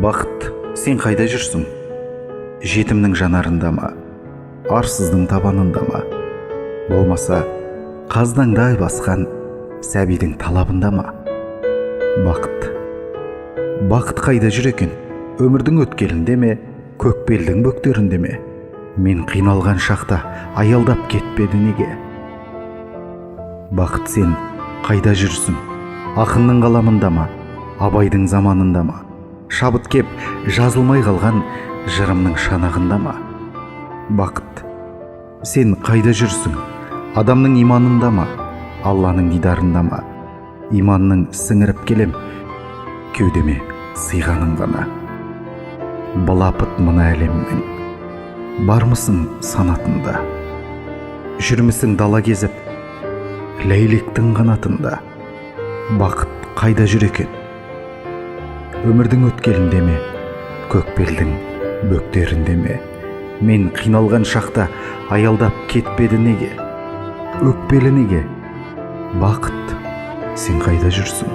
Бақыт, сен қайда жүрсің? Жетімнің жанарында ма, арсыздың табанында ма? Болмаса, қаздаңда ай басқан сәбидің талабында ма? Бақыт қайда жүр екен? Өмірдің өткелінде ме, көкбелдің бөктерінде ме? Мен қиналған шақта аялдап кетпеді неге? Бақыт, сен қайда жүрсің? Ақынның қаламында ма, Абайдың заманында ма? Шабыт кеп жазылмай қалған жырымның шанағында ма? Бақыт, сен қайда жүрсің? Адамның иманында ма, Алланың дидарында ма? Иманның сіңіріп келем, кеудеме сыйғаның ғана. Балапыт мына әлемнің, бармысың санатында? Жүрмісің дала кезіп, ләйлектің қанатында? Бақыт қайда жүр екен? Өмірдің өткелінде ме, көкбелдің бөктерінде ме? Мен қиналған шақта аялдап кетпеді неге? Өкпелі неге? Бақыт, сен қайда жүрсің?